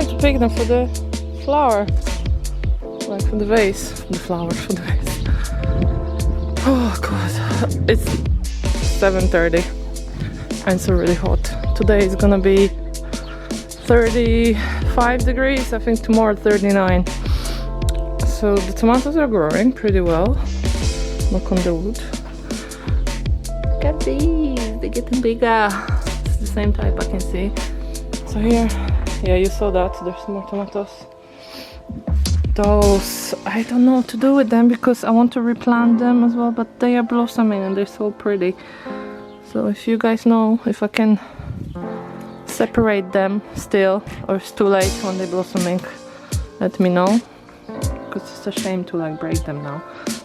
to pick them for the flower. Like for the vase. The flowers for the vase. Oh god. It's 7:30 and it's already hot. Today is gonna be 35 degrees. I think tomorrow 39. So the tomatoes are growing pretty well. Knock on the wood. Look at these. They're getting bigger. It's the same type I can see. So here, yeah, you saw that. There's more tomatoes. Those, I don't know what to do with them because I want to replant them as well, but they are blossoming and they're so pretty. So if you guys know if I can separate them still, or it's too late when they're blossoming, let me know. Because it's a shame to like break them now.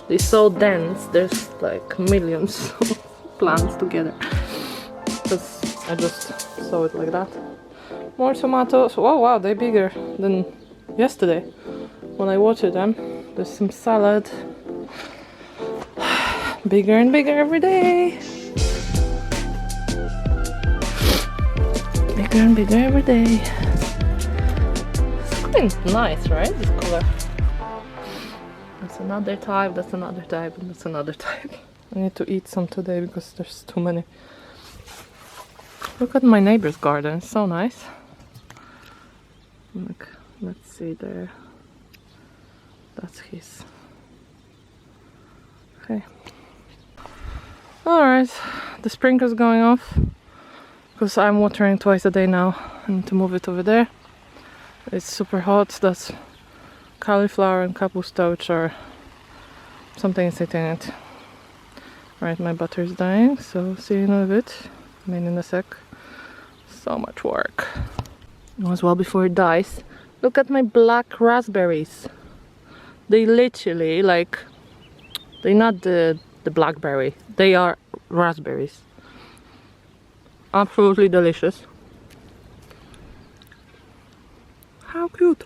They're so dense, there's like millions of plants together. Because I just saw it like that. More tomatoes. Oh wow, they're bigger than yesterday when I watered them. There's some salad. Bigger and bigger every day. Bigger and bigger every day. It's quite nice, right? This color. That's another type, that's another type, and that's another type. I need to eat some today because there's too many. Look at my neighbor's garden, it's so nice. Look, let's see there. That's his. Okay. Alright, the sprinkler's going off because I'm watering twice a day now. I need to move it over there. It's super hot. That's cauliflower and kapusta, which are something is sitting in it. Right, my butter is dying, so see you in a bit. I mean in a sec. So much work. As well before it dies. Look at my black raspberries. They literally like, they're not the blackberry, they are raspberries. Absolutely delicious. How cute.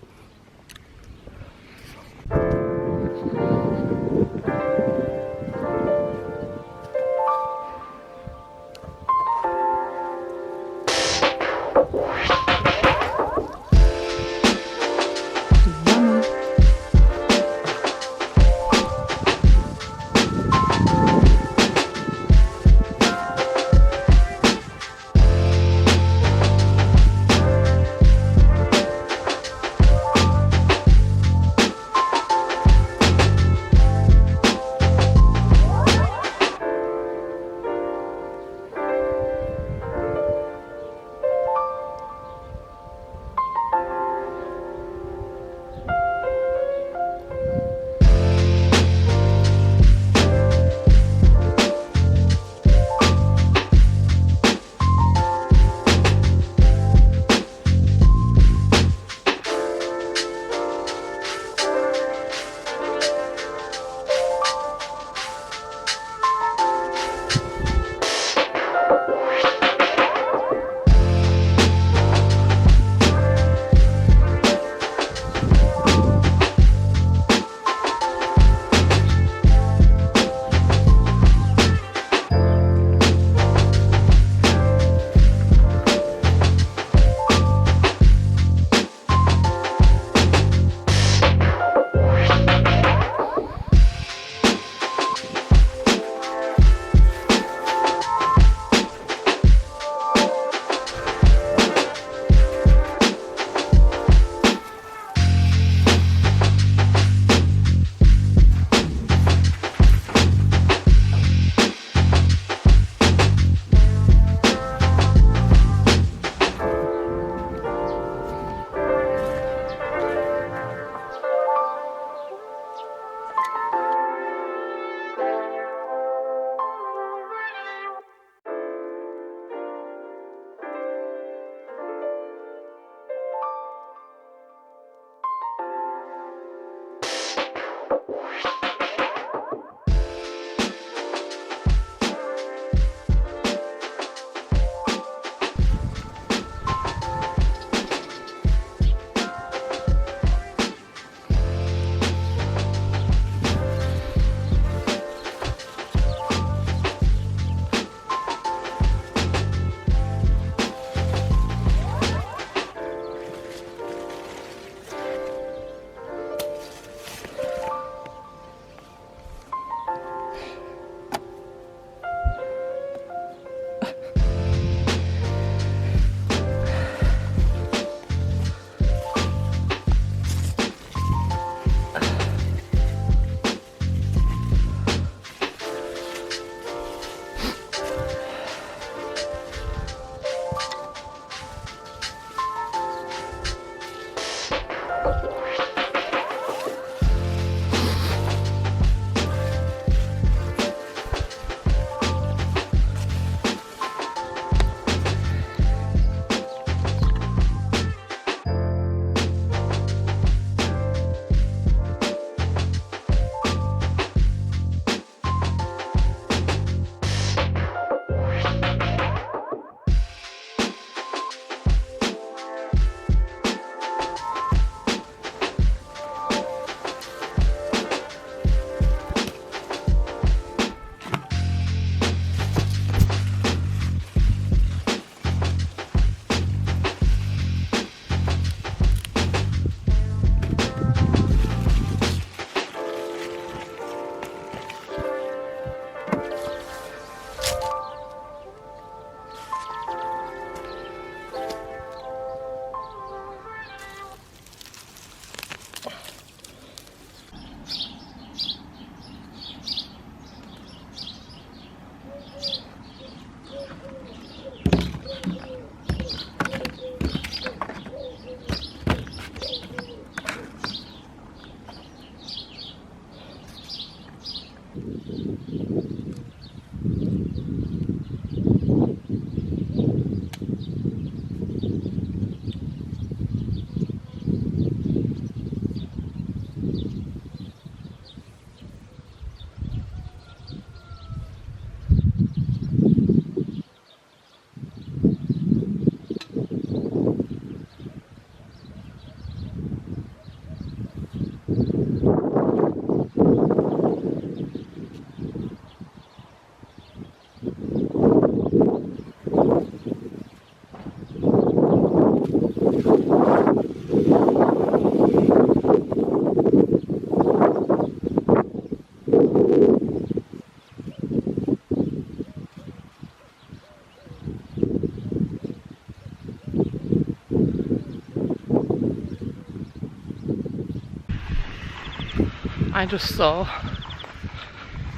I just saw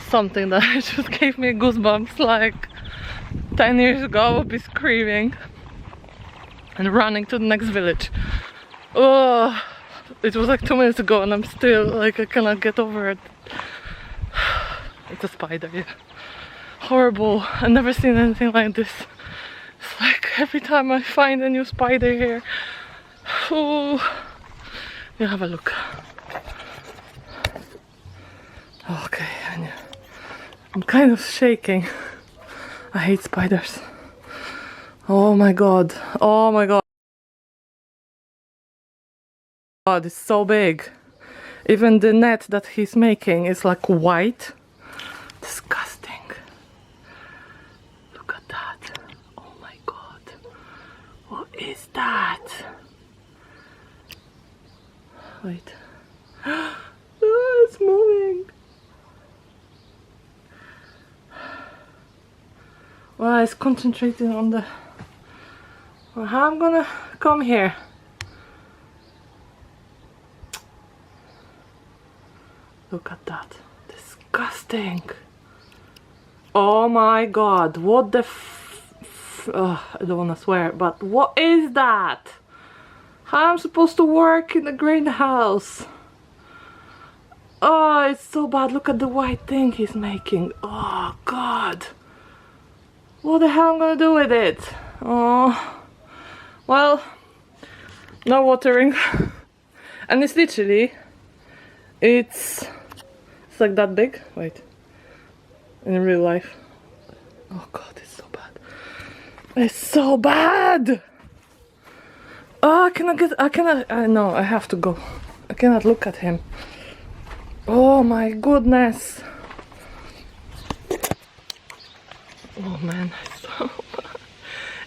something that just gave me goosebumps. Like 10 years ago I would be screaming and running to the next village. Oh, it was like 2 minutes ago and I'm still like, I cannot get over it. It's a spider, yeah. Horrible. I've never seen anything like this. It's like every time I find a new spider here. Oh, you have a look. Okay, I'm kind of shaking. I hate spiders. Oh my god. Oh my god. God, it's so big. Even the net that he's making is like white. Disgusting. Look at that. Oh my god. What is that? Wait. Oh, it's moving. Well, it's concentrating on the... Well, how I'm gonna come here? Look at that. Disgusting. Oh my god. What the I don't wanna swear, but what is that? How I'm supposed to work in the greenhouse? Oh, it's so bad. Look at the white thing he's making. Oh god. What the hell am I gonna do with it? Oh, well, no watering. And it's literally, it's like that big. Wait, in real life. Oh god, it's so bad. It's so bad. Oh, no, I have to go. I cannot look at him. Oh my goodness. Oh man, it's so bad.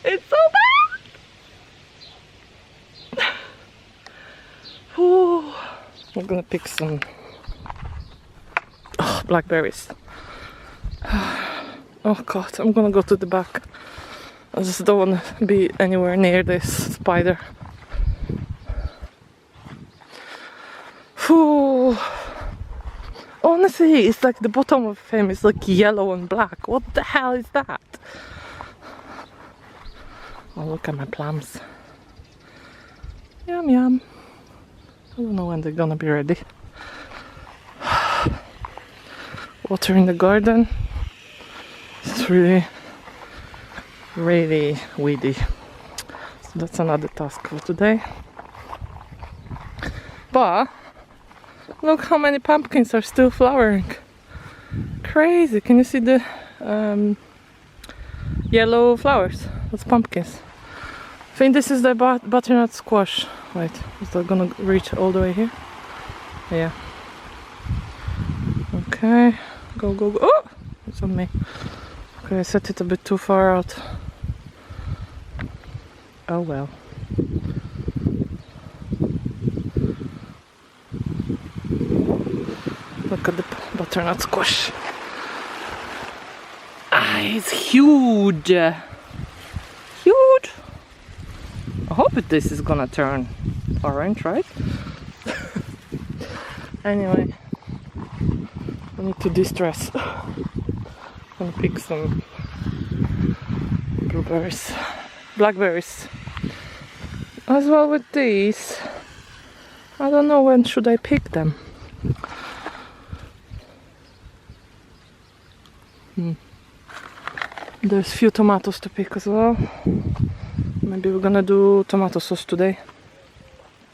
It's so bad! Ooh. I'm gonna pick some blackberries. Oh god, I'm gonna go to the back. I just don't want to be anywhere near this spider. Ooh. Honestly, it's like the bottom of him is like yellow and black. What the hell is that? Oh, look at my plums. Yum yum. I don't know when they're gonna be ready. Water in the garden. It's really weedy. So that's another task for today. But look how many pumpkins are still flowering. Crazy. Can you see the yellow flowers? That's pumpkins. I think this is the butternut squash. Wait, is that gonna reach all the way here? Yeah. Okay. Go, go, go. Oh! It's on me. Okay, I set it a bit too far out. Oh well. Look at the butternut squash. Ah, it's huge! Huge! I hope this is gonna turn orange, right? Anyway, I need to distress. I'm gonna pick some blueberries, blackberries. As well with these, I don't know when should I pick them. There's few tomatoes to pick as well. Maybe we're gonna do tomato sauce today.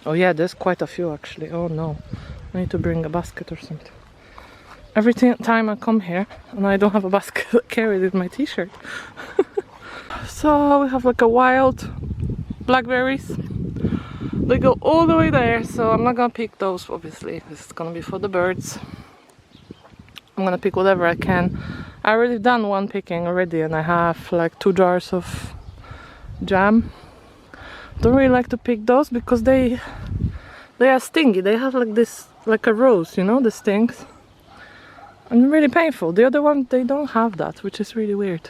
Oh yeah, there's quite a few actually. Oh no, I need to bring a basket or something. Every time I come here and I don't have a basket carried in my t-shirt. So we have like a wild blackberries. They go all the way there, so I'm not gonna pick those obviously. This is gonna be for the birds. I'm gonna pick whatever I can. I already done one picking already and I have like 2 jars of jam. Don't really like to pick those because they are stingy. They have like this, like a rose, you know, the stings. And really painful. The other one, they don't have that, which is really weird.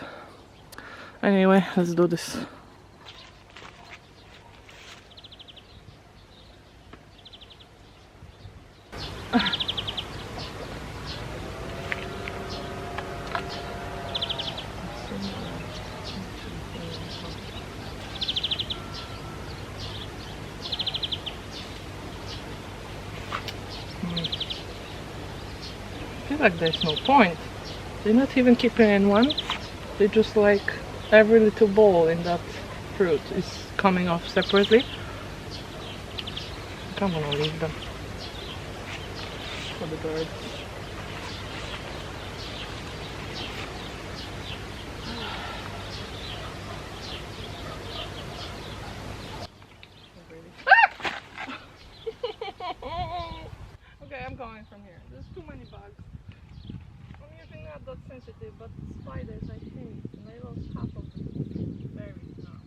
Anyway, let's do this. I feel like there's no point. They're not even keeping in one. They just like every little ball in that fruit is coming off separately. I don't want to leave them for the birds. Okay, I'm going from here. There's too many bugs. I'm usually not that sensitive, but spiders I hate, and I lost half of the berries now.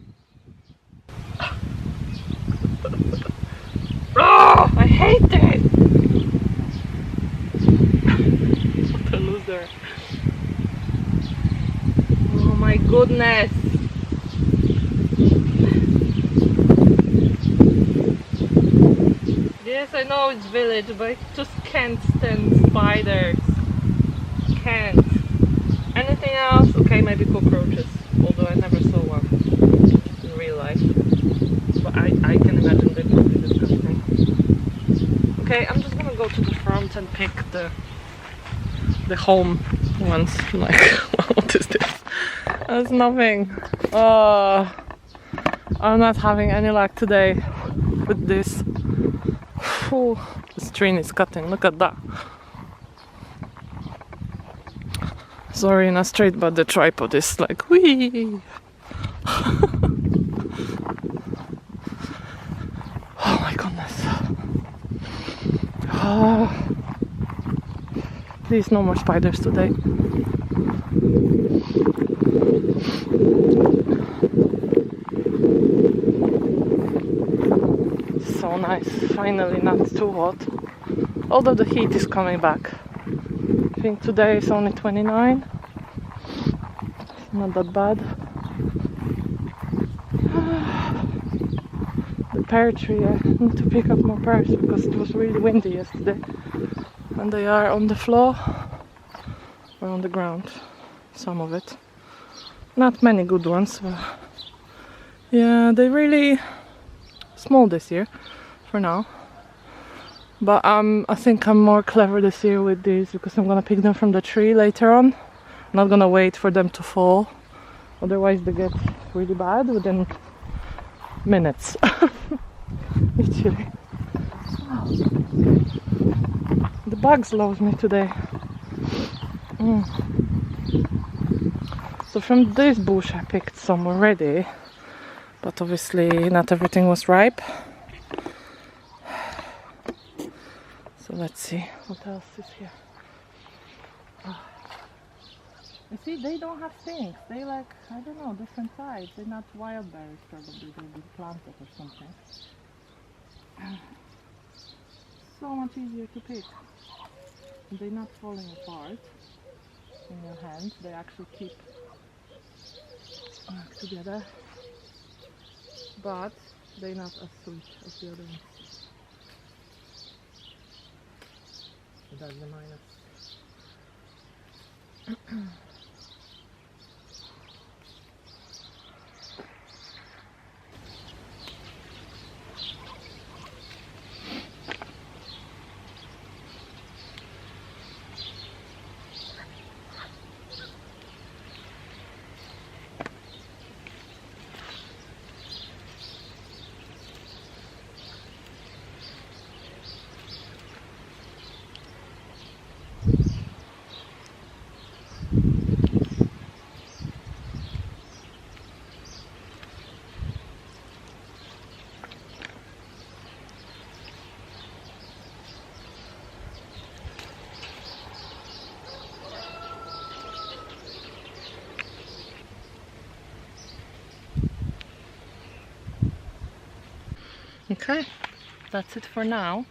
Oh, I hate it! What a loser. Oh my goodness! Yes, I know it's village, but I just can't stand spiders. Can't. Anything else? Okay, maybe cockroaches. Although I never saw one in real life. But I can imagine they could be disgusting. Okay, I'm just gonna go to the front and pick the home ones. Like, what is this? There's nothing. Oh, I'm not having any luck today with this. Oh, the string is cutting. Look at that. Sorry, not straight, but the tripod is like wee. Oh my goodness. Oh. Please, no more spiders today. So nice. Finally, not too hot. Although the heat is coming back. I think today is only 29. It's not that bad. The pear tree, I need to pick up more pears because it was really windy yesterday. And they are on the floor or on the ground. Some of it. Not many good ones, but yeah, they're really small this year for now. But I think I'm more clever this year with these because I'm gonna pick them from the tree later on. I'm not gonna wait for them to fall, otherwise they get really bad within minutes. Literally. Oh. The bugs love me today. So from this bush I picked some already, but obviously not everything was ripe. So let's see what else is here. Oh. You see, they don't have stings. They like, I don't know, different size. They're not wild berries probably. They've been planted or something. So much easier to pick. And they're not falling apart in your hand. They actually keep together. But they're not as sweet as the other ones. So that's the minus. Okay, that's it for now.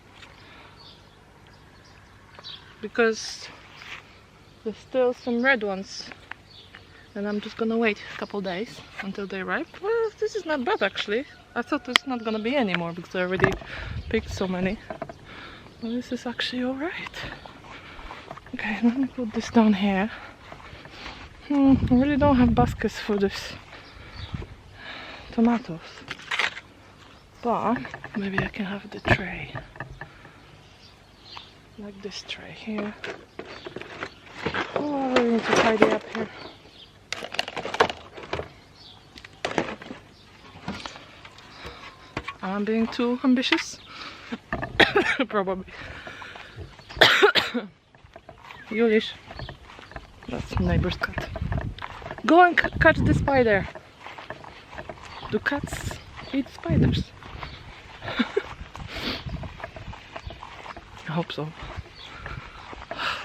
Because there's still some red ones. And I'm just gonna wait a couple days until they ripe. Well, this is not bad actually. I thought there's not gonna be any more because I already picked so many. Well, this is actually alright. Okay, let me put this down here. I really don't have baskets for this tomatoes. But maybe I can have the tray. Like this tray here. Oh, I really need to tidy up here. I'm being too ambitious? Probably. Yulish. That's neighbor's cat. Go and catch the spider. Do cats eat spiders? I hope so.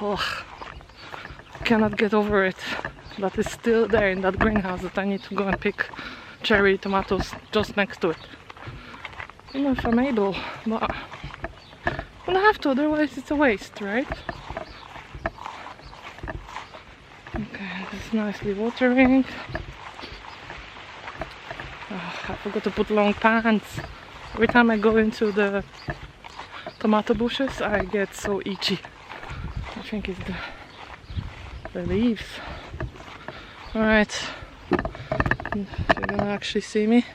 Oh, cannot get over it. That is still there in that greenhouse that I need to go and pick cherry tomatoes just next to it. I don't know if I'm able, but I'm gonna have to, otherwise it's a waste, right? Okay, it's nicely watering. Oh, I forgot to put long pants. Every time I go into the tomato bushes, I get so itchy. I think it's the leaves. Alright, if you're gonna actually see me,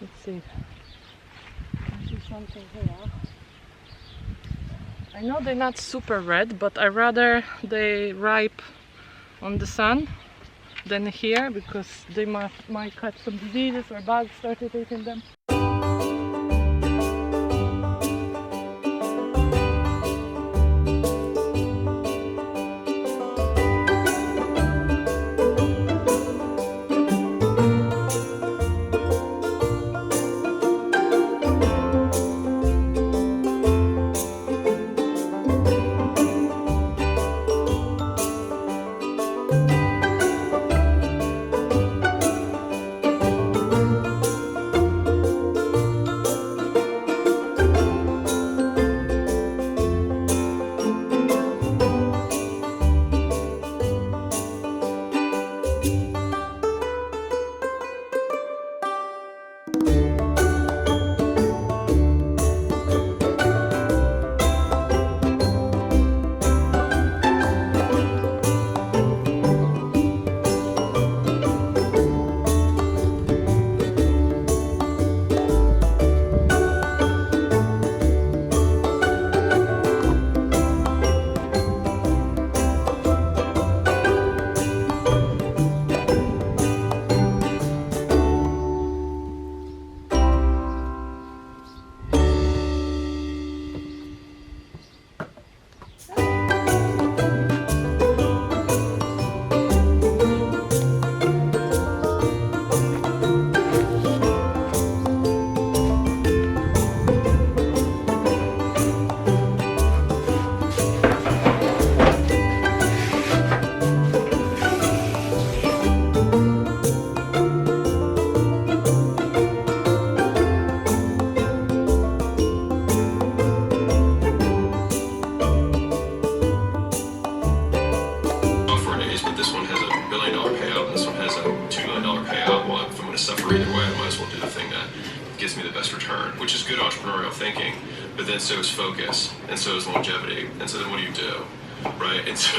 let's see. I see something here. I know they're not super red, but I rather they ripe on the sun than here because they might catch some diseases or bugs started eating them. Gives me the best return, which is good entrepreneurial thinking, but then so is focus, and so is longevity, and so then what do you do, right? And so,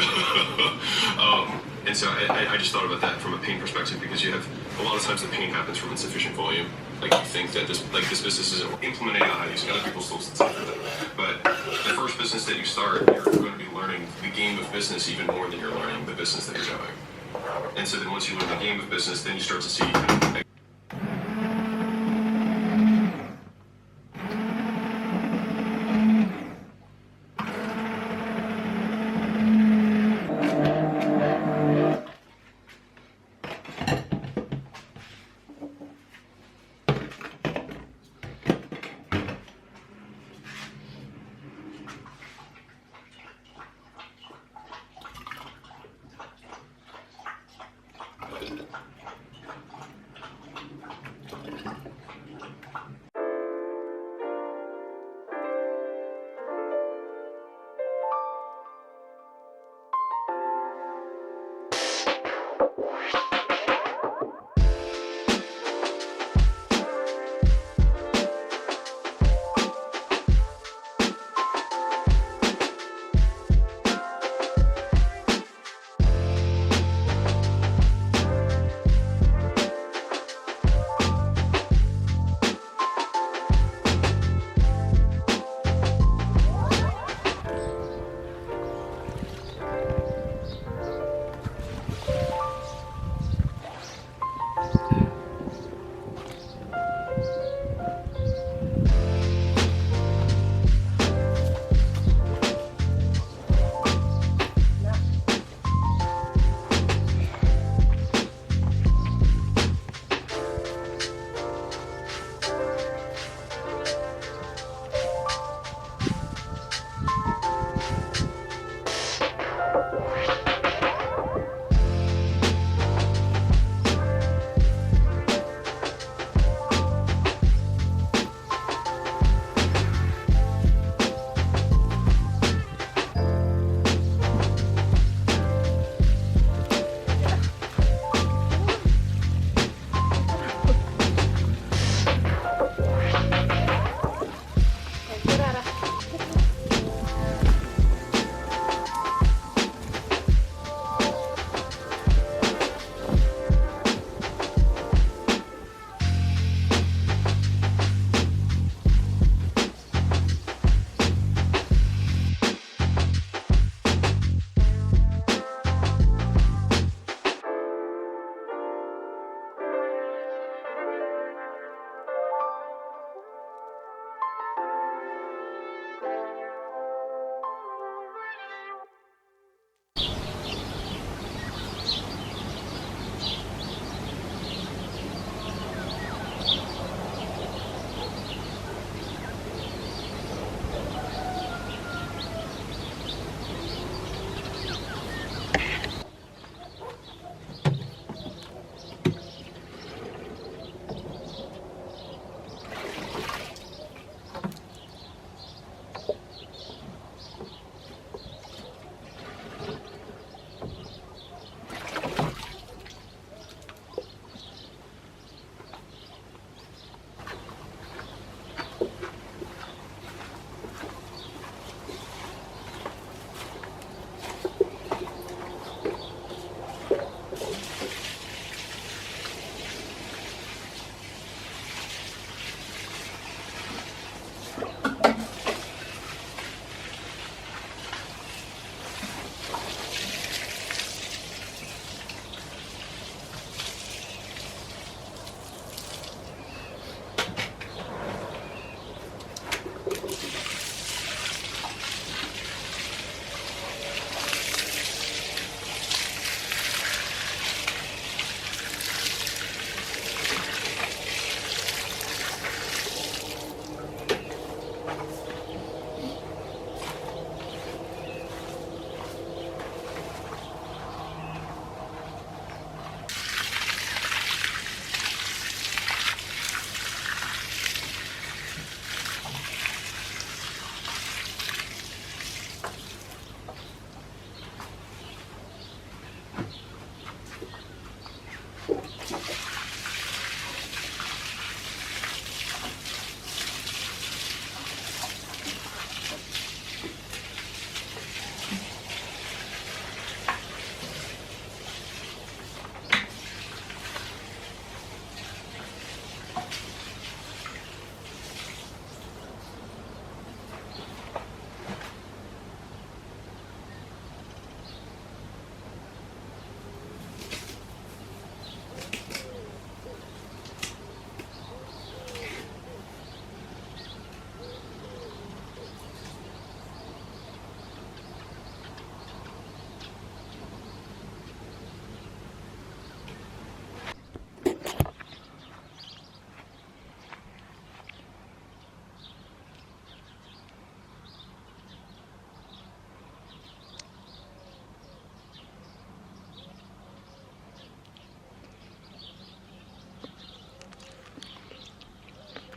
I just thought about that from a pain perspective, because you have, a lot of times the pain happens from insufficient volume. Like you think that this business isn't implementing how using other people's tools and stuff like that. But the first business that you start, you're going to be learning the game of business even more than you're learning the business that you're doing. And so then once you learn the game of business, then you start to see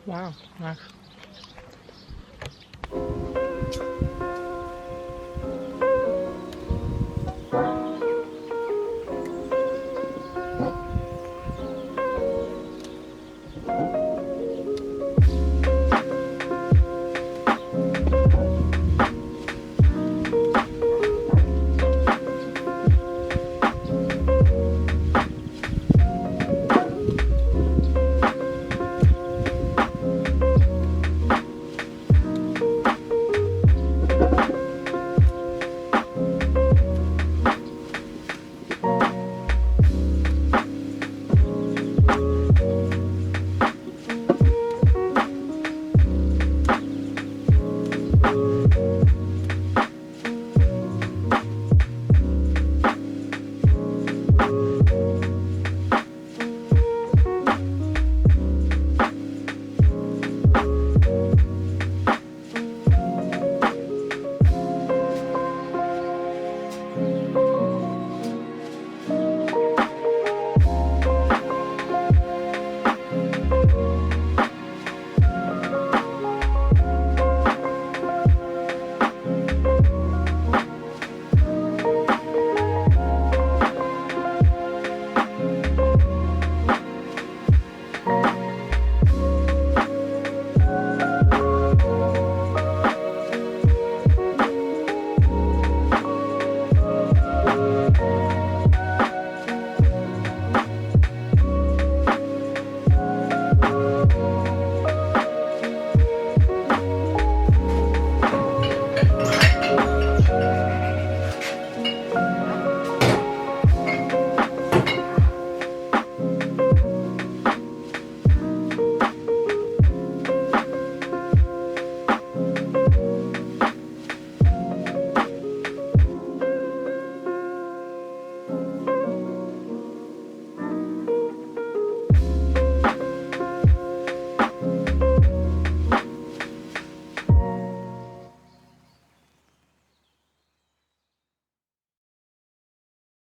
Wow, nice.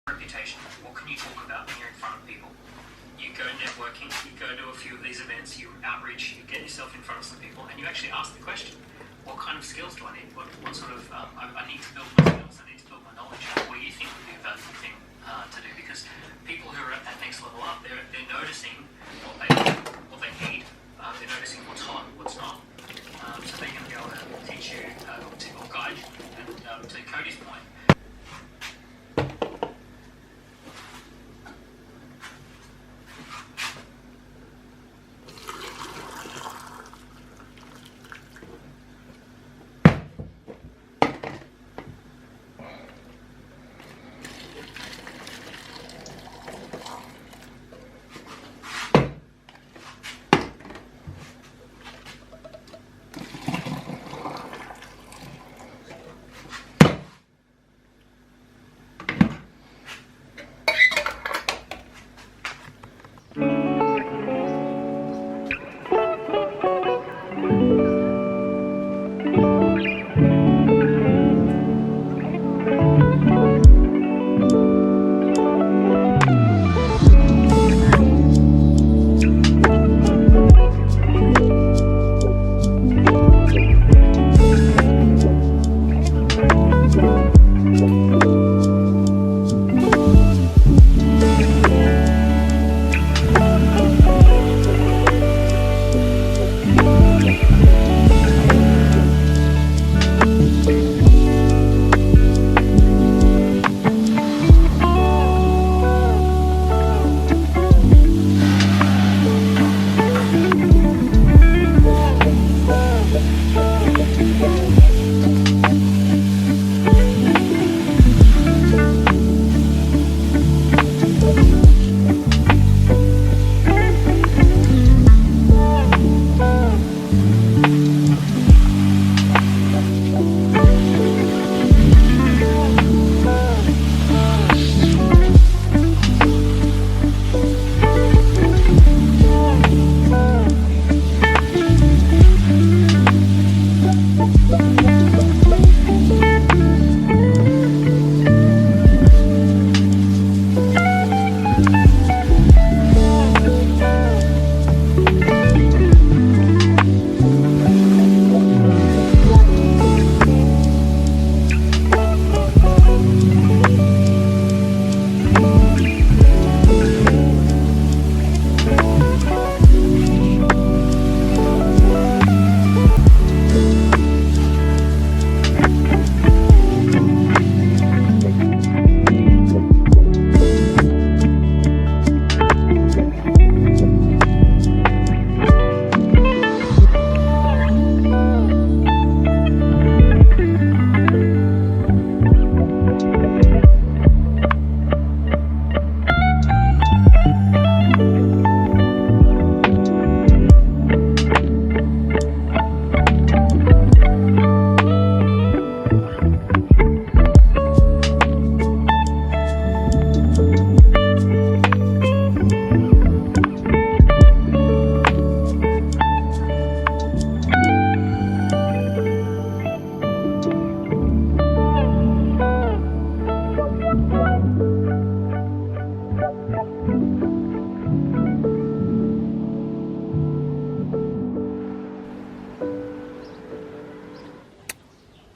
Reputation. What can you talk about when you're in front of people? You go networking, you go to a few of these events, you outreach, you get yourself in front of some people, and you actually ask the question, what kind of skills do I need? What sort of, I need to build my skills, I need to build my knowledge. What do you think would be a valuable thing to do? Because people who are at that next level up, they're noticing what they need, they're noticing what's hot, what's not. So they're going to be able to teach you or guide you. And to Cody's point,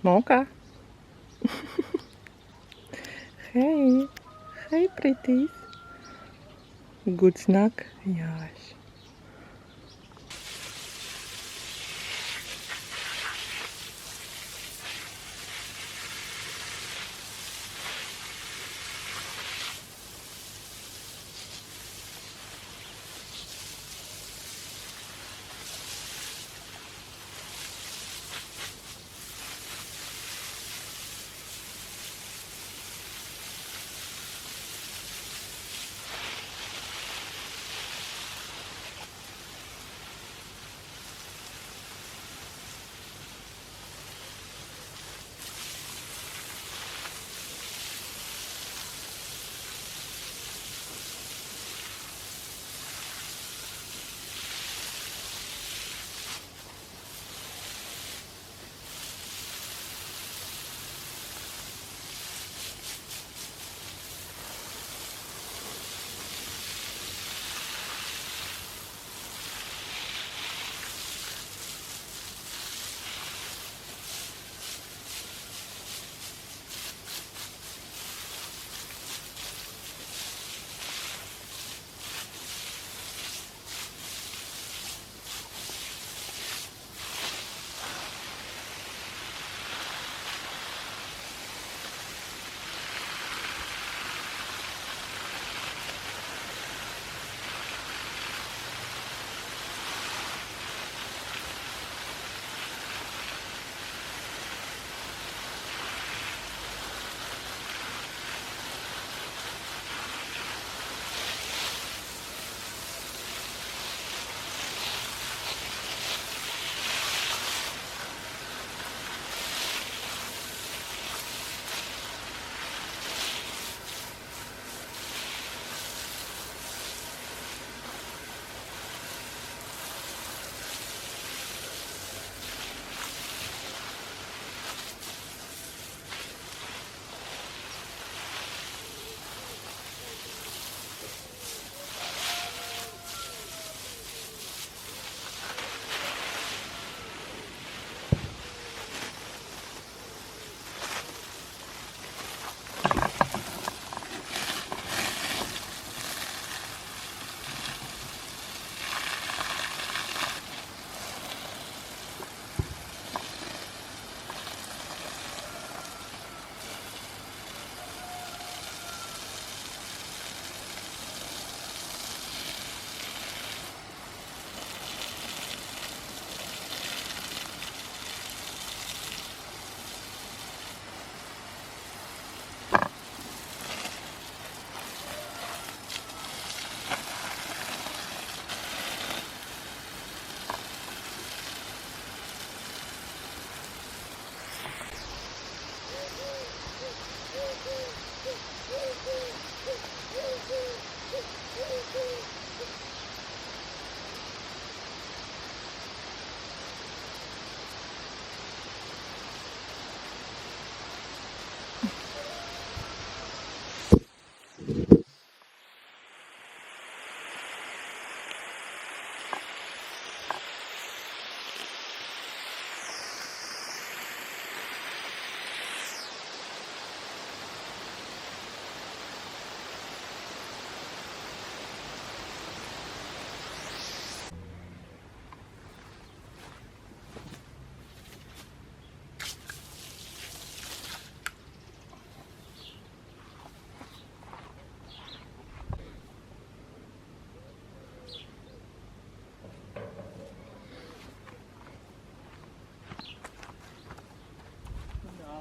Mocha. Hey. Hey, pretties. Good snack? Yes.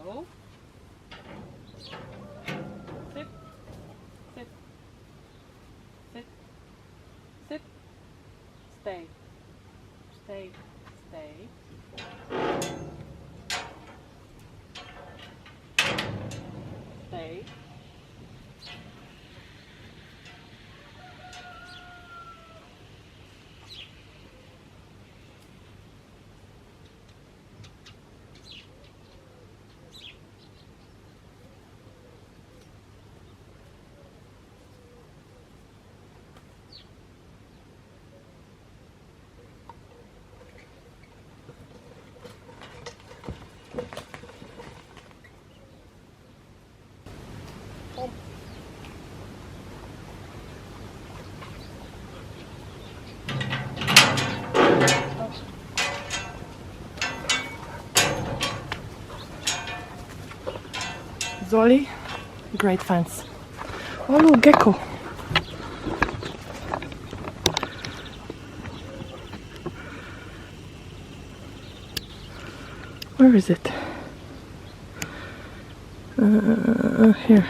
No. Sit. Sit. Sit. Sit. Stay. Stay. Stay. Stay. Zoli, great fence. Oh, look, gecko. Where is it? Here.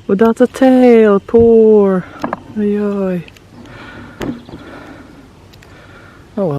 Without a tail, poor. Oy, oy. Oh well.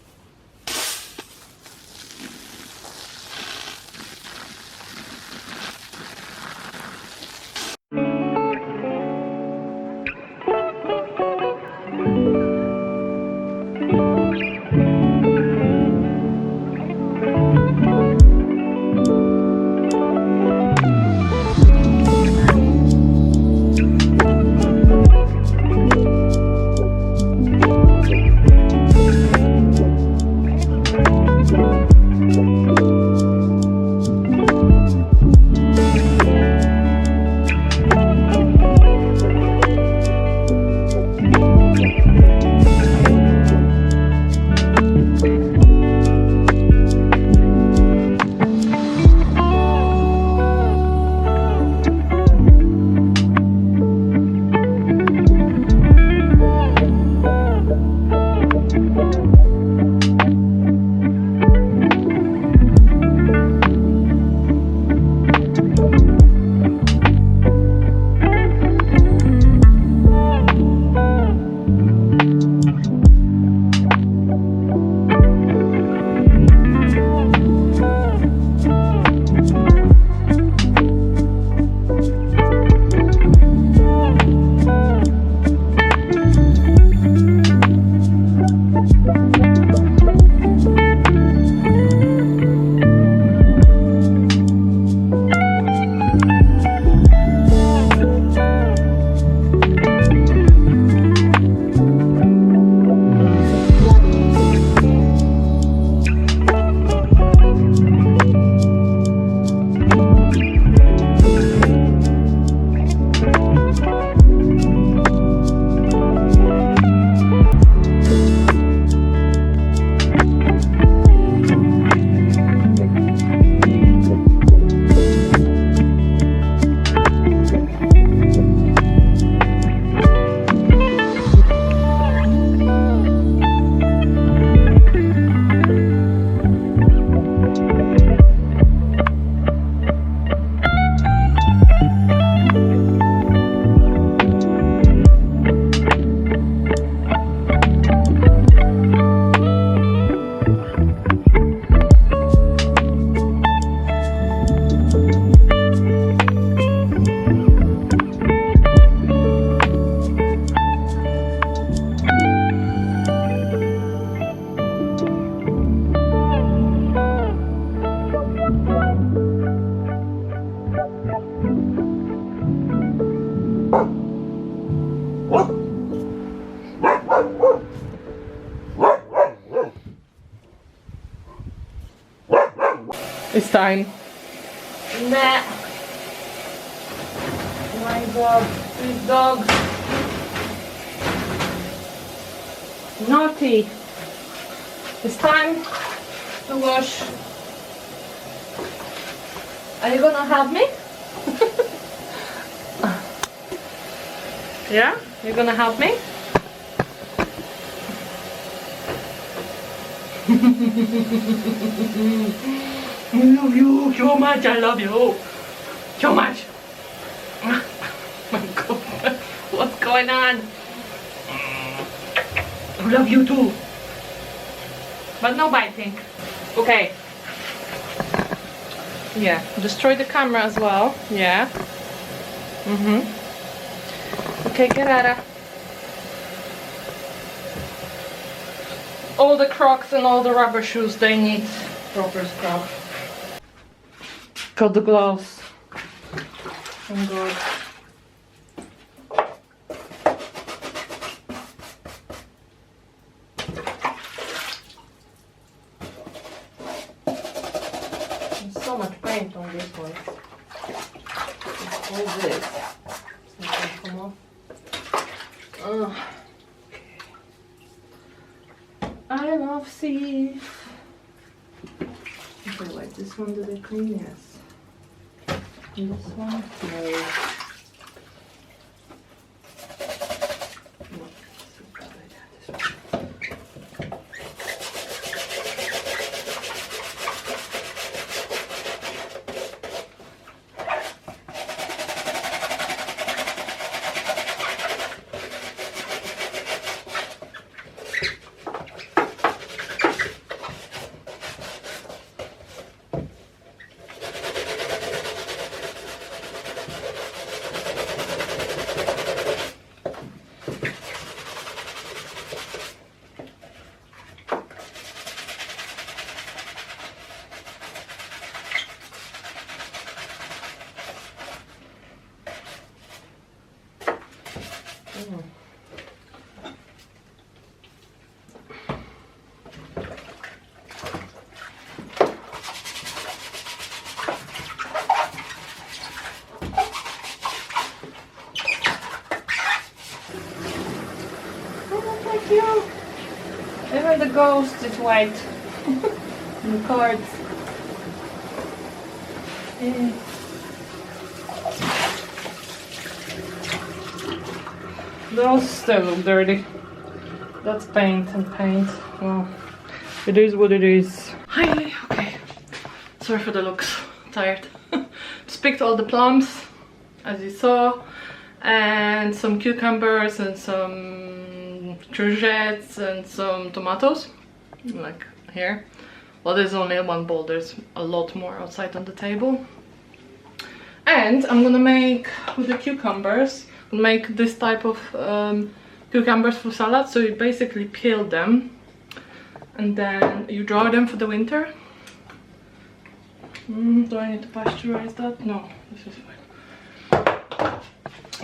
It's time. Nah. My God, these dogs. Naughty. It's time to wash. Are you gonna help me? Yeah? You're gonna help me? I love you so much, I love you so much. My God, what's going on? I love you too. But no biting. Okay. Yeah, destroy the camera as well. Yeah. Okay, get out of. All the Crocs and all the rubber shoes, they need proper scrub. Got the gloves. Thank God. There's so much paint on this one. All this. It's not gonna come off. Ugh. I love Steve. Okay, wait, this one did I clean? Yes. And this one? No. Even the ghost is white. The cards. Yeah. Those still look dirty. That's paint and paint. Well, it is what it is. Hi, okay. Sorry for the looks. Tired. Just picked all the plums, as you saw, and some cucumbers and some courgettes and some tomatoes, like here. Well, there's only one bowl, there's a lot more outside on the table. And I'm gonna make, with the cucumbers, make this type of cucumbers for salad. So you basically peel them and then you draw them for the winter. Do I need to pasteurize that? No, this is fine.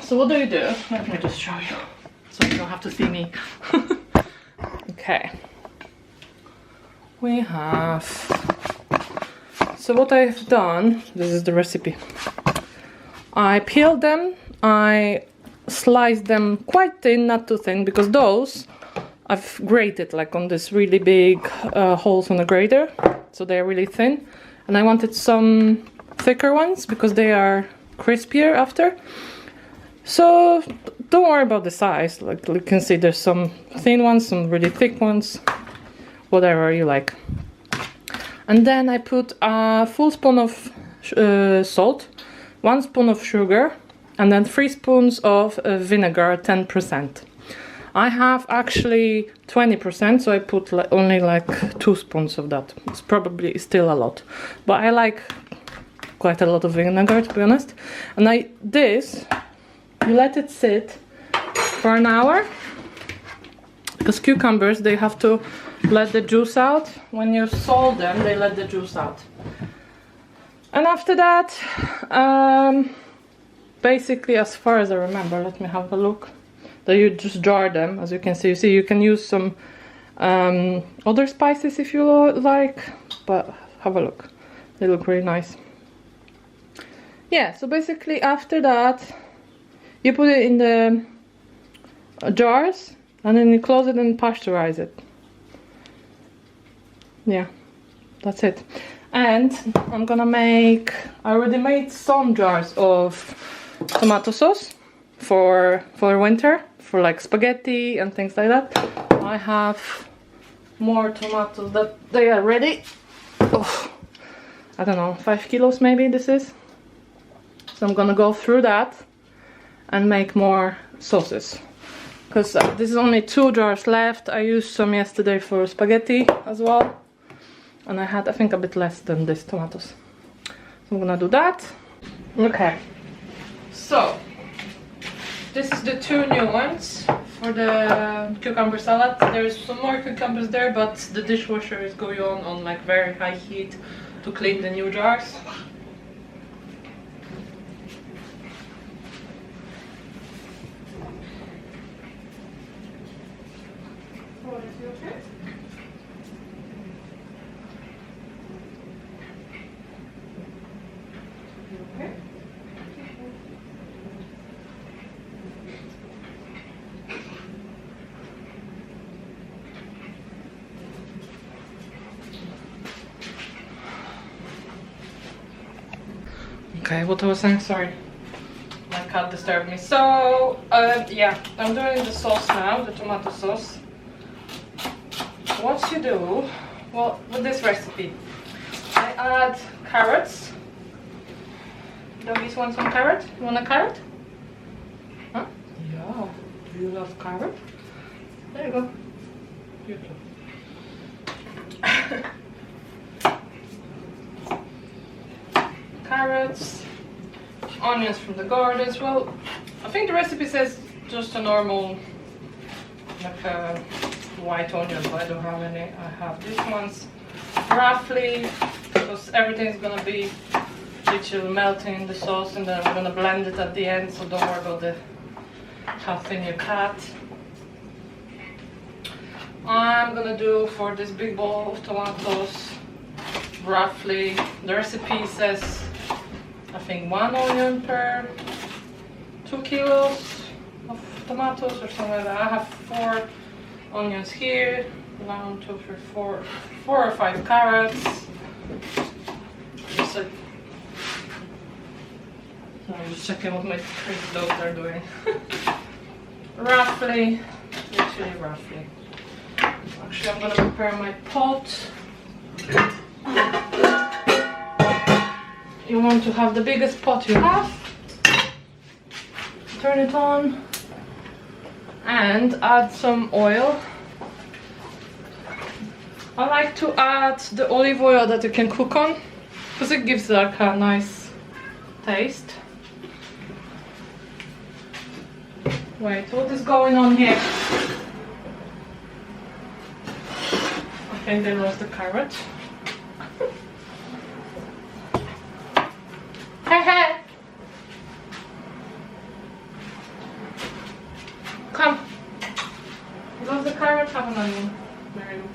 So what do? Let me just show you, so you don't have to see me. Okay. We have... So what I've done, this is the recipe. I peeled them, I sliced them quite thin, not too thin, because those I've grated like on this really big holes on the grater, so they're really thin. And I wanted some thicker ones because they are crispier after. So don't worry about the size, like you can see there's some thin ones, some really thick ones, whatever you like. And then I put a full spoon of salt, 1 spoon of sugar, and then 3 spoons of vinegar, 10%. I have actually 20%, so I put only like 2 spoons of that. It's probably still a lot, but I like quite a lot of vinegar, to be honest. And you let it sit for an hour, because cucumbers, they have to let the juice out. When you salt them, they let the juice out. And after that, basically, as far as I remember, let me have a look, that you just jar them, as you can see. You can use some other spices if you like, but have a look, they look really nice. Yeah, so basically after that you put it in the jars and then you close it and pasteurize it. Yeah, that's it. And I'm gonna make, I already made some jars of tomato sauce for winter, for like spaghetti and things like that. I have more tomatoes that they are ready. Oh, I don't know, 5 kilos maybe this is. So I'm gonna go through that and make more sauces, because this is only 2 jars left. I used some yesterday for spaghetti as well, and I had, I think, a bit less than this tomatoes. So I'm gonna do that. Okay, so this is the 2 new ones for the cucumber salad. There's some more cucumbers there, but the dishwasher is going on like very high heat to clean the new jars. Okay, what I was saying, sorry. My cat disturbed me. So, yeah, I'm doing the sauce now, the tomato sauce. What you do, well, with this recipe, I add carrots. Doggies want some carrot? You want a carrot? Huh? Yeah. Do you love carrot? There you go. You too. Carrots, onions from the gardens. Well, I think the recipe says just a normal, like white onion, but I don't have any. I have these ones roughly, because everything's gonna be literally melting in the sauce, and then I'm gonna blend it at the end, so don't worry about how thin you cut. I'm gonna do for this big bowl of tomatoes roughly, the recipe says I think 1 onion per 2 kilos of tomatoes or something like that. I have 4 onions here, 1, 2, 3, 4 or 5 carrots. Just I'm just checking what my crazy dogs are doing. Roughly, literally roughly. Actually, I'm gonna prepare my pot. You want to have the biggest pot you have. Turn it on and add some oil. I like to add the olive oil that you can cook on, because it gives like a nice taste. Wait, what is going on here? I think they lost the carrot. Hey, hey! Come. You love the carrot? Have an onion. There you go.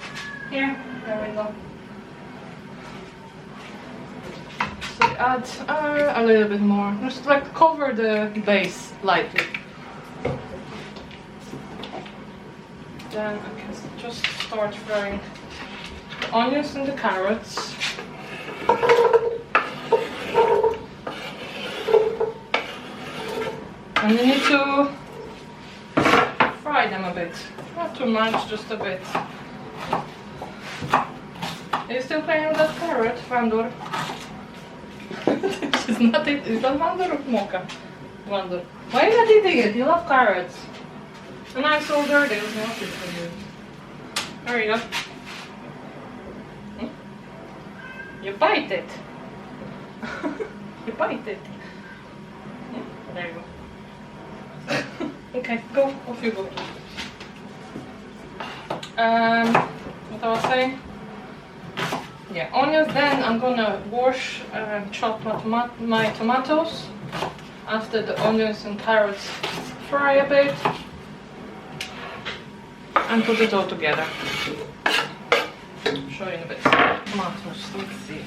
Here, there we go. So add a little bit more. Just like cover the base lightly. Then I can just start frying the onions and the carrots. And you need to fry them a bit. Not too much, just a bit. Are you still playing with that carrot, Vandor? She's not eating. Is that Vandor or Mocha? Vandor. Why are you not eating it? You love carrots. And I'm so dirty, there's nothing for you. There you go. You bite it. You bite it. There you go. Okay, go. Off you go. What I was saying? Yeah, onions. Then I'm gonna wash and chop my tomatoes after the onions and carrots fry a bit, and put it all together. Show you a bit. Tomatoes. Let's see.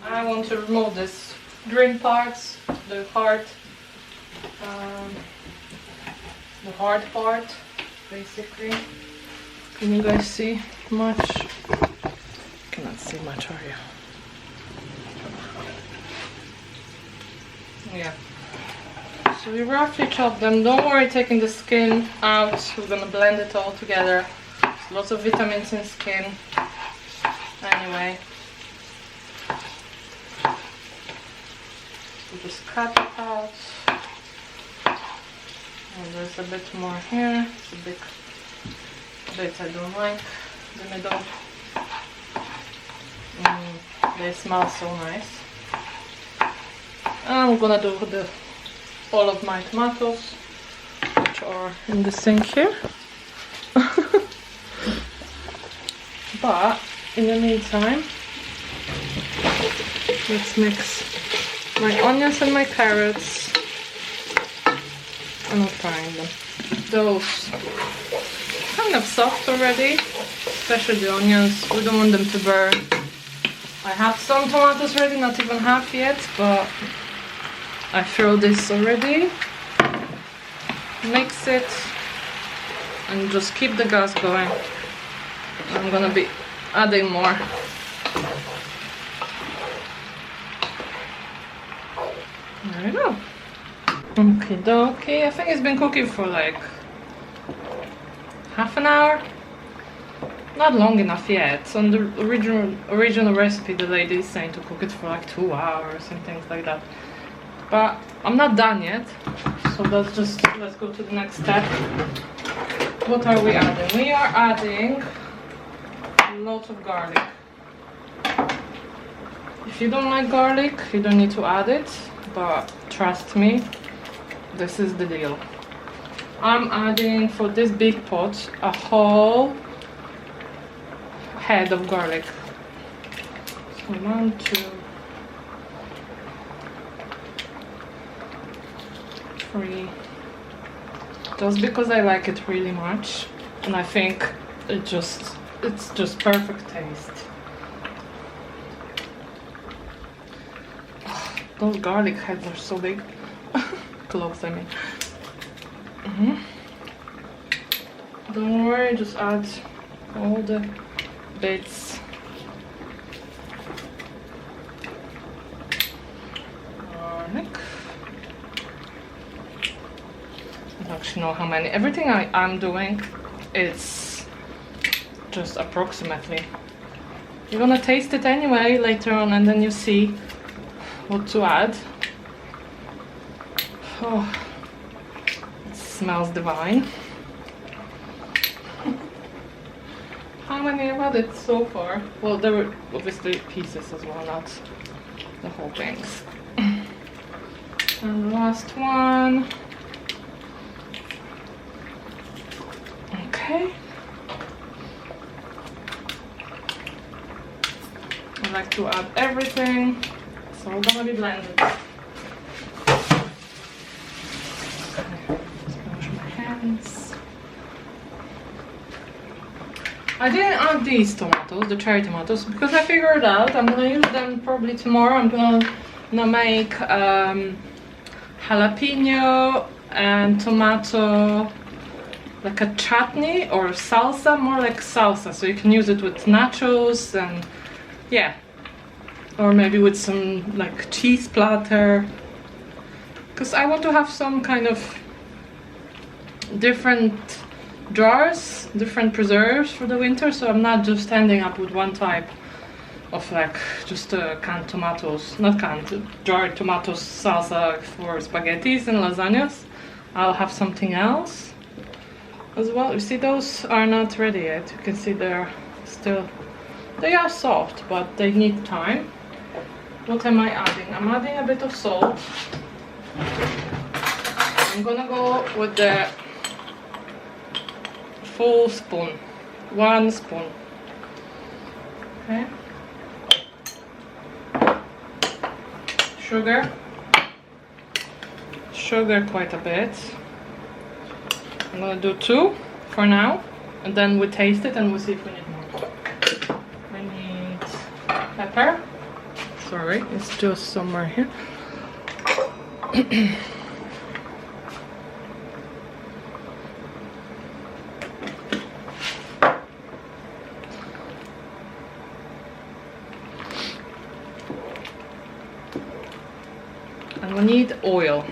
I want to remove this green parts, the hard part, basically. Can you guys see much? Cannot see much, are you? Yeah. So we roughly chop them. Don't worry taking the skin out. We're gonna blend it all together. There's lots of vitamins in skin. Anyway. So just cut it out. And there's a bit more here. It's a big bit I don't like. The middle. They smell so nice. And I'm gonna do all of my tomatoes, which are in the sink here. But in the meantime, let's mix my onions and my carrots. I'm not frying them. Those kind of soft already, especially the onions. We don't want them to burn. I have some tomatoes ready, not even half yet, but I throw this already. Mix it and just keep the gas going. I'm gonna be adding more. There you go. Okay, dokie. I think it's been cooking for like half an hour. Not long enough yet. On the original recipe, the lady is saying to cook it for like 2 hours and things like that. But I'm not done yet, so let's go to the next step. What are we adding? We are adding lots of garlic. If you don't like garlic, you don't need to add it, but trust me, this is the deal. I'm adding for this big pot a whole head of garlic. So 1, 2, 3. Just because I like it really much, and I think it's just perfect taste. Oh, those garlic heads are so big. Cloves, I mean. Don't worry, just add all the bits. Garlic. I don't actually know how many. Everything I'm doing, it's just approximately. You're gonna taste it anyway later on, and then you see what to add. Oh, it smells divine. How many have added so far? Well, there were obviously pieces as well, not the whole things. And the last one. Okay. I like to add everything. It's all gonna be blended. Wash my hands. I didn't add these tomatoes, the cherry tomatoes, because I figured out I'm gonna use them probably tomorrow. I'm gonna make jalapeno and tomato, like a chutney or salsa, more like salsa, so you can use it with nachos and yeah, or maybe with some like cheese platter, because I want to have some kind of different jars, different preserves for the winter, so I'm not just ending up with one type of like just canned tomatoes, not canned, jarred tomatoes salsa for spaghettis and lasagnas. I'll have something else as well. You see, those are not ready yet. You can see they're still, they are soft, but they need time. What am I adding? I'm adding a bit of salt. I'm gonna go with the full spoon, 1 spoon. Okay. Sugar quite a bit. I'm gonna do 2 for now, and then we taste it and we'll see if we need more. We need pepper. Sorry, it's just somewhere here. And we need oil.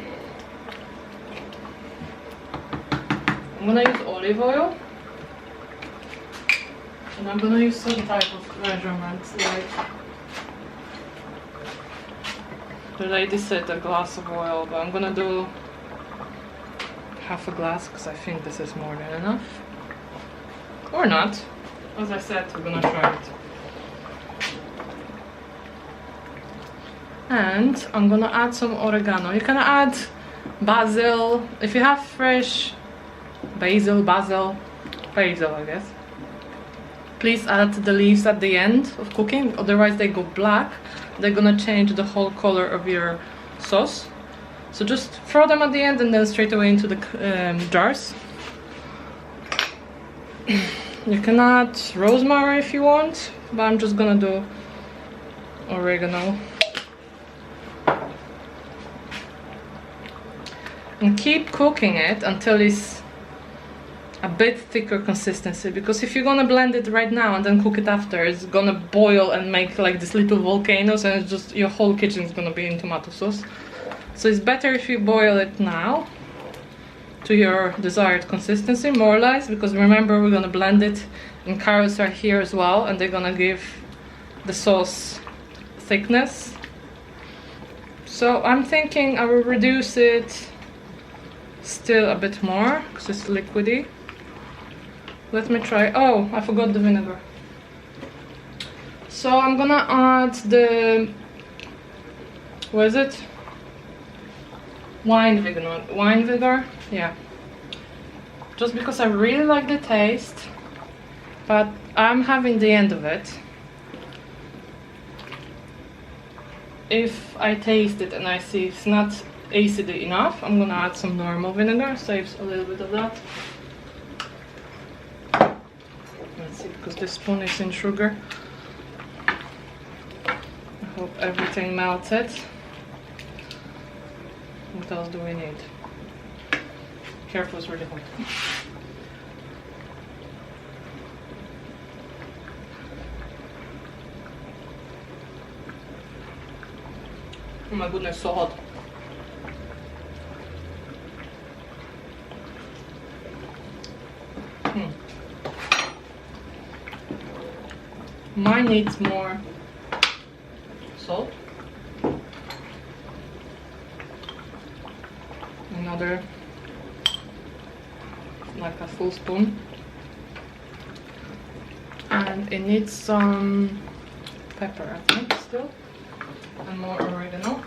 I'm gonna use olive oil, and I'm gonna use some type of measurements, like the lady said a glass of oil, but I'm gonna do half a glass because I think this is more than enough. Or not. As I said, we're gonna try it. And I'm gonna add some oregano. You can add basil if you have fresh basil, I guess. Please add the leaves at the end of cooking, otherwise they go black. They're gonna change the whole color of your sauce. So just throw them at the end and then straight away into the jars. You can add rosemary if you want, but I'm just gonna do oregano. And keep cooking it until it's a bit thicker consistency, because if you're gonna blend it right now and then cook it after, it's gonna boil and make like this little volcanoes, and it's just your whole kitchen is gonna be in tomato sauce. So it's better if you boil it now to your desired consistency, more or less, because remember we're gonna blend it and carrots are here as well and they're gonna give the sauce thickness. So I'm thinking I will reduce it still a bit more because it's liquidy. Let me try. Oh, I forgot the vinegar. So I'm gonna add the, what is it? Wine vinegar, yeah. Just because I really like the taste, but I'm having the end of it. If I taste it and I see it's not acidy enough, I'm gonna add some normal vinegar, saves a little bit of that. Let's see, because this spoon is in sugar. I hope everything melted. What else do we need? Careful, it's really hot. Oh my goodness, so hot. Mine needs more salt. Another, like a full spoon. And it needs some pepper, I think, still. And more oregano.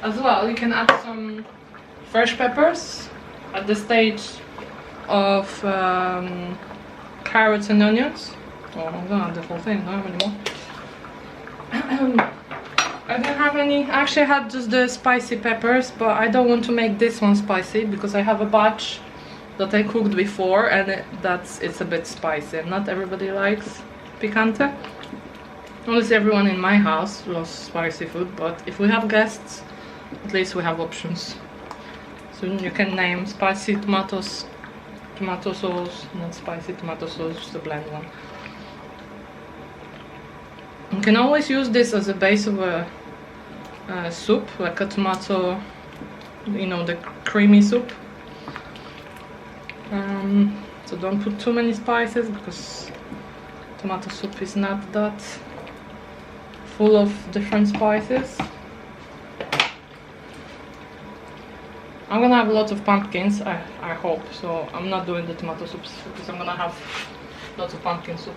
As well, you can add some fresh peppers at the stage of carrots and onions. Oh, I'm gonna add the whole thing, I don't have any more. I don't have any, I actually had just the spicy peppers, but I don't want to make this one spicy because I have a batch that I cooked before and it's a bit spicy and not everybody likes picante. Honestly, everyone in my house loves spicy food, but if we have guests, at least we have options. So you can name spicy tomatoes, tomato sauce, not spicy tomato sauce, just a bland one. You can always use this as a base of a soup, like a tomato, you know, the creamy soup. So don't put too many spices because tomato soup is not that full of different spices. I'm gonna have lots of pumpkins, I hope, so I'm not doing the tomato soups because I'm gonna have lots of pumpkin soup.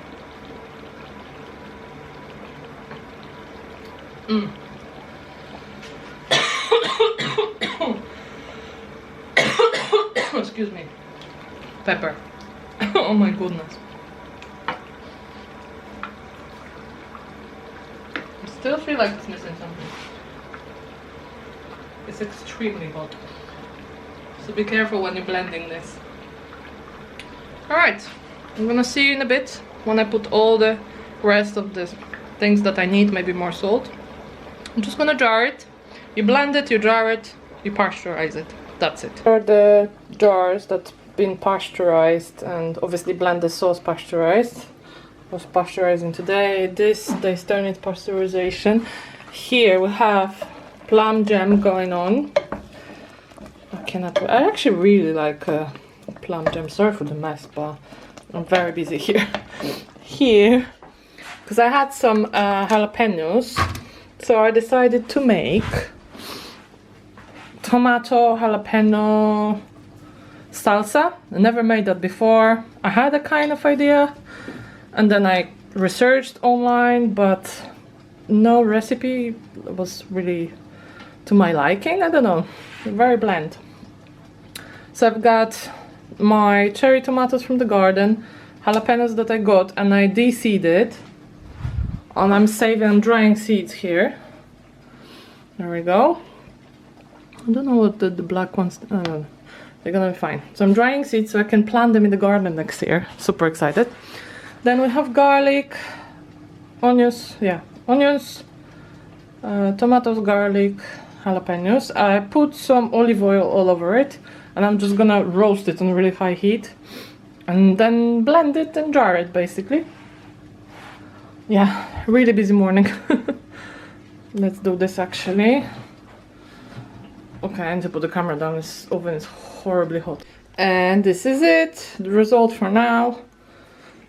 Excuse me. Pepper. Oh my goodness. I still feel like it's missing something. It's extremely hot. So be careful when you're blending this. Alright, I'm gonna see you in a bit when I put all the rest of the things that I need, maybe more salt. I'm just gonna jar it. You blend it, you jar it, you pasteurize it. That's it. Here are the jars that's been pasteurized and obviously blended sauce pasteurized. I was pasteurizing today. This, they still need pasteurization. Here we have plum jam going on. I actually really like plum jam. Sorry for the mess, but I'm very busy here. Here, because I had some jalapenos, so I decided to make tomato jalapeno salsa. I never made that before. I had a kind of idea and then I researched online, but no recipe was really to my liking. I don't know, very bland. So I've got my cherry tomatoes from the garden, jalapenos that I got and I de-seeded, and I'm saving drying seeds here. There we go. I don't know what the black ones, they're gonna be fine. So I'm drying seeds so I can plant them in the garden next year. Super excited. Then we have garlic, onions, tomatoes, garlic, jalapenos. I put some olive oil all over it and I'm just gonna roast it on really high heat and then blend it and jar it basically. Yeah, really busy morning. Let's do this actually. Okay, I need to put the camera down. This oven is horribly hot. And this is it. The result for now.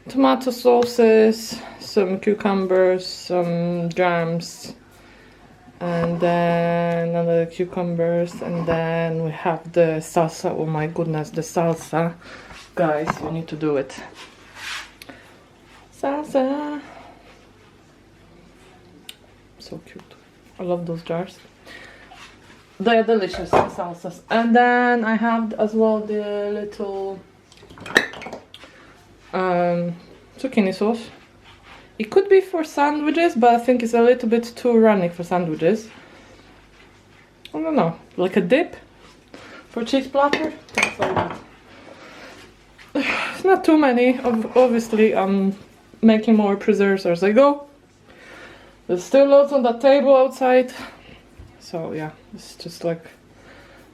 Tomato sauces, some cucumbers, some jams, and then another cucumbers, and then we have the salsa. Oh my goodness, the salsa. Guys, you need to do it. Salsa. So cute. I love those jars. They are delicious, the salsas. And then I have as well the little zucchini sauce. It could be for sandwiches, but I think it's a little bit too runny for sandwiches. I don't know, like a dip for cheese platter. Things like that. It's not too many. Obviously, I'm making more preserves as I go. There's still loads on that table outside. So yeah, it's just like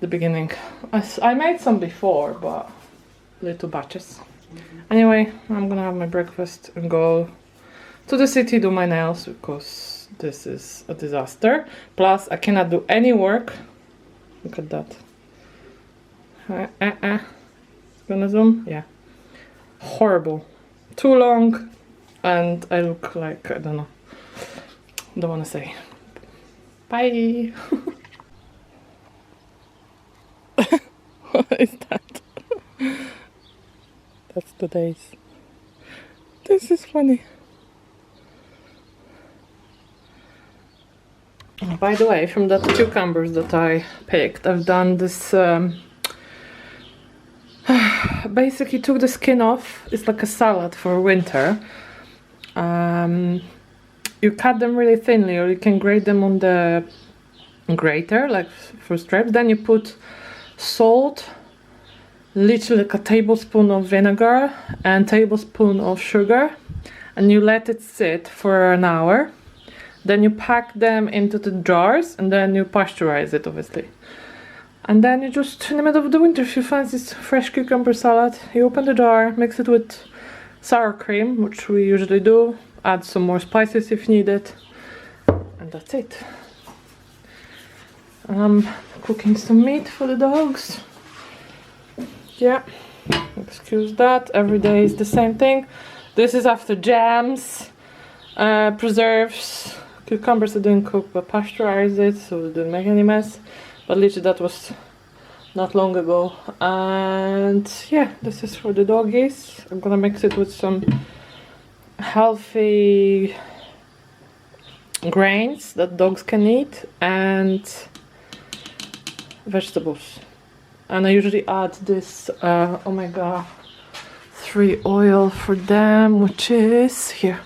the beginning. I made some before, but little batches. Anyway, I'm gonna have my breakfast and go to the city, do my nails, because this is a disaster. Plus, I cannot do any work. Look at that. It's gonna zoom? Yeah. Horrible. Too long, and I look like, I don't know. Don't wanna say. Bye! What is that? That's today's. This is funny. By the way, from that cucumbers that I picked, I've done this. Basically, took the skin off. It's like a salad for winter. You cut them really thinly, or you can grate them on the grater, like for strips. Then you put salt, literally like a tablespoon of vinegar and tablespoon of sugar, and you let it sit for an hour. Then you pack them into the jars, and then you pasteurize it, obviously. And then you just, in the middle of the winter, if you fancy this fresh cucumber salad, you open the jar, mix it with sour cream, which we usually do, add some more spices if needed, and that's it. I'm cooking some meat for the dogs. Yeah, excuse that, every day is the same thing. This is after jams, preserves, cucumbers I didn't cook but pasteurized it, so it didn't make any mess. But literally that was not long ago. And yeah, this is for the doggies. I'm gonna mix it with some healthy grains that dogs can eat and vegetables. And I usually add this omega-3 oil for them, which is here.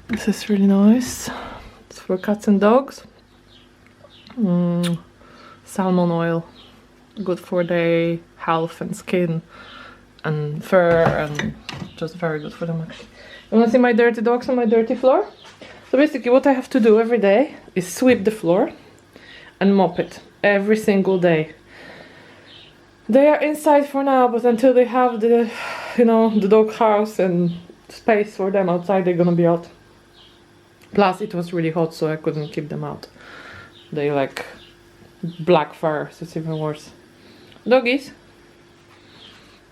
This is really nice. It's for cats and dogs. Salmon oil, good for their health and skin and fur, and just very good for them actually. You wanna see my dirty dogs on my dirty floor? So basically what I have to do every day is sweep the floor and mop it every single day. They are inside for now, but until they have the, the dog house and space for them outside, they're gonna be out. Plus it was really hot, so I couldn't keep them out. They like black fur, so it's even worse. Doggies.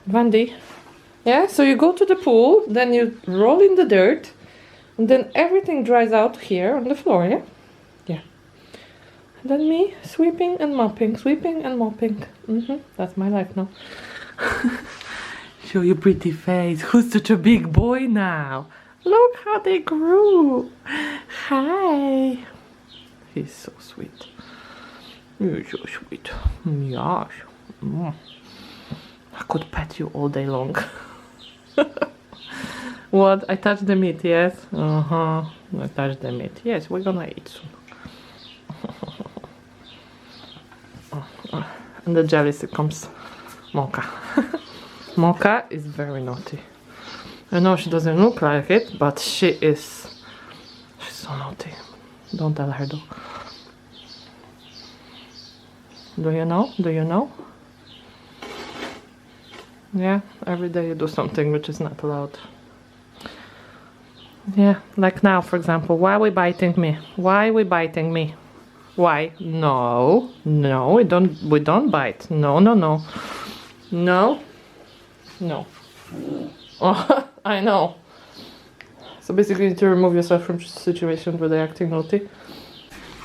Vandy. Yeah, so you go to the pool, then you roll in the dirt, and then everything dries out here on the floor, yeah? Yeah. And then me sweeping and mopping, sweeping and mopping. That's my life now. Show your pretty face. Who's such a big boy now? Look how they grew. Hi. He's so sweet. You're so sweet. Yes. I could pet you all day long. What? I touched the meat, yes? I touched the meat. Yes, we're gonna eat soon. And the jealousy comes Mocha. Mocha is very naughty. I know she doesn't look like it, but she's so naughty. Don't tell her though. Do you know? Do you know? Yeah, every day you do something which is not allowed. Yeah, like now, for example. Why are we biting me? Why are we biting me? Why? No, no, we don't bite. No, no, no. No. No. Oh, I know. So basically you need to remove yourself from situations where they're acting naughty.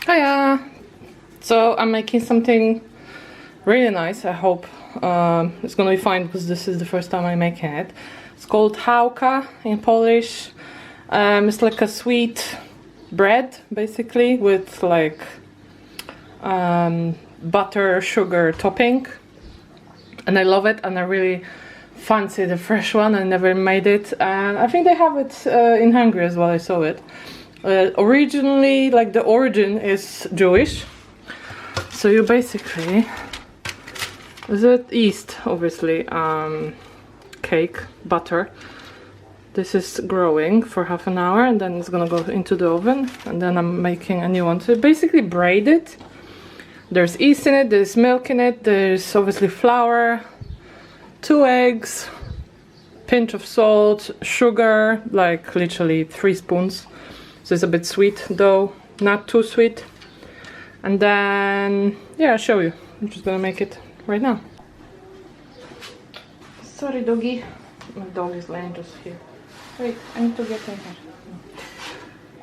Hiya! So I'm making something really nice, I hope. It's gonna be fine because this is the first time I'm making it. It's called chałka in Polish. It's like a sweet bread, basically, with like butter, sugar topping. And I love it, and I really fancy the fresh one. I never made it, and I think they have it in Hungary as well. I saw it. Originally, like the origin is Jewish. So you basically, is it yeast, obviously, cake, butter. This is growing for half an hour, and then it's gonna go into the oven, and then I'm making a new one. So basically braid it. There's yeast in it, there's milk in it, there's obviously flour, 2 eggs, pinch of salt, sugar, like literally 3 spoons. So it's a bit sweet though, not too sweet. And then, yeah, I'll show you. I'm just gonna make it right now. Sorry, doggy. My dog is laying just here. Wait, I need to get in here.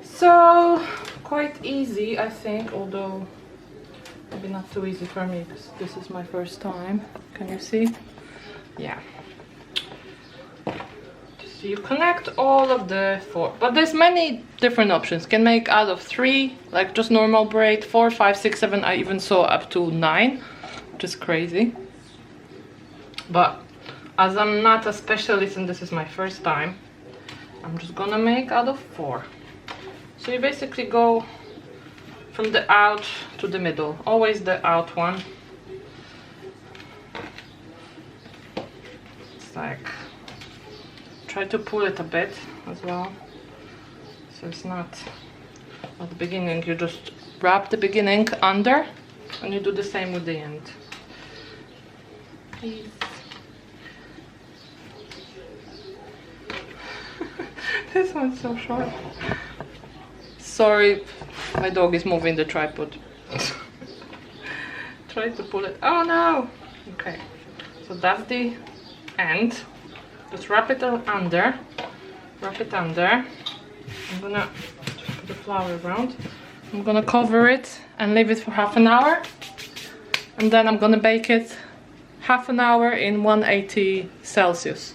So, quite easy, I think, although maybe not too easy for me because this is my first time. Can you see? Yeah. So you connect all of the 4, but there's many different options. Can make out of 3, like just normal braid, 4, 5, 6, 7. I even saw up to 9, which is crazy. But as I'm not a specialist and this is my first time, I'm just gonna make out of 4. So you basically go from the out to the middle, always the out one. It's like, try to pull it a bit as well, so it's not at the beginning. You just wrap the beginning under, and you do the same with the end. Please. This one's so short. Sorry, my dog is moving the tripod. Try to pull it. Oh no! Okay, so that's the end. Just wrap it under. Wrap it under. I'm gonna put the flour around. I'm gonna cover it and leave it for half an hour. And then I'm gonna bake it half an hour in 180 Celsius.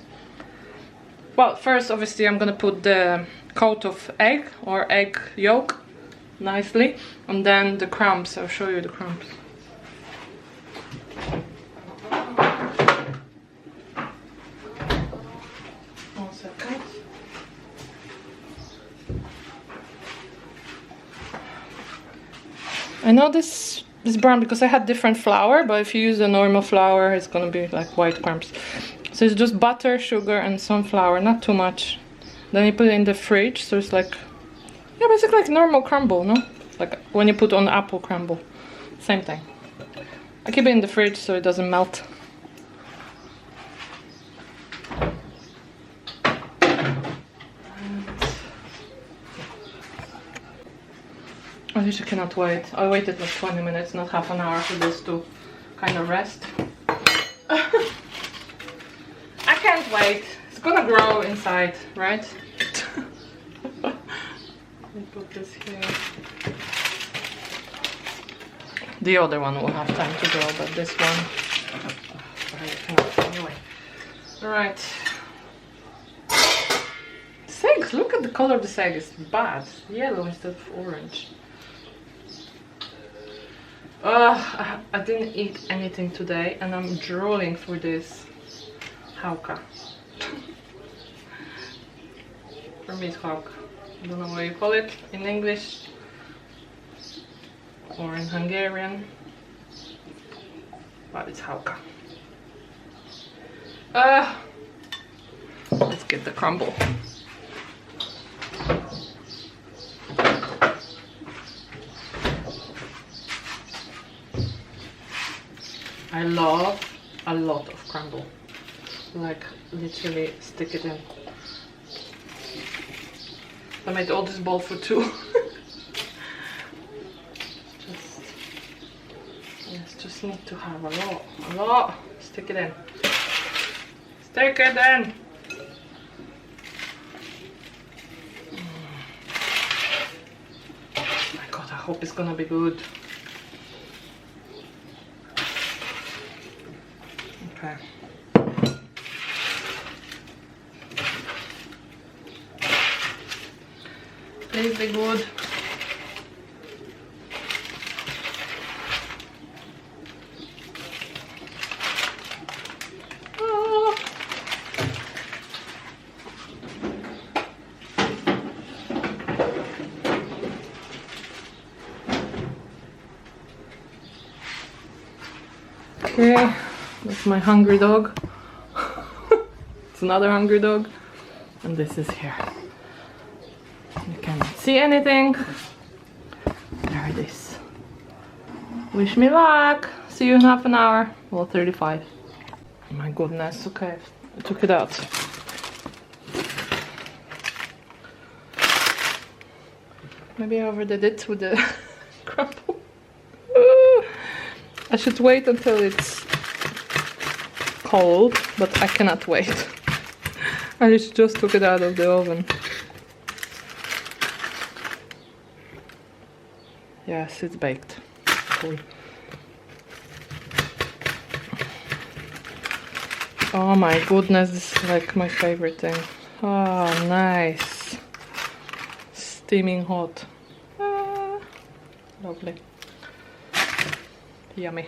Well, first obviously I'm gonna put the coat of egg or egg yolk nicely, and then the crumbs. I'll show you the crumbs. One second. I know this is brown because I had different flour, but if you use the normal flour it's gonna be like white crumbs. So it's just butter, sugar and some flour, not too much. Then you put it in the fridge, so it's like, yeah, basically like normal crumble, no? Like when you put on apple crumble, same thing. I keep it in the fridge so it doesn't melt. I literally cannot wait. I waited like 20 minutes, not half an hour for this to kind of rest. I can't wait. It's gonna grow inside, right? Let me put this here. The other one will have time to grow, but this one, I cannot. Anyway. Alright. Eggs, look at the color of this egg, it's bad. Yellow instead of orange. I didn't eat anything today and I'm drooling for this chałka. For me it's chałka. I don't know what you call it in English or in Hungarian, but it's chałka. Let's get the crumble. I love a lot of crumble, like literally stick it in. I made all this bowl for 2. Just need to have a lot. Stick it in. Stick it in. Oh my god, I hope it's gonna be good. Okay. Please be good. Okay, that's my hungry dog. It's another hungry dog. And this is here. You can't see anything. There it is. Wish me luck. See you in half an hour. Well, 35. My goodness, okay. I took it out. Maybe I overdid it with the crumble. I should wait until it's cold, but I cannot wait. I just took it out of the oven. Yes, it's baked. Cool. Oh my goodness, this is like my favorite thing. Oh, nice. Steaming hot. Ah, lovely. Yummy.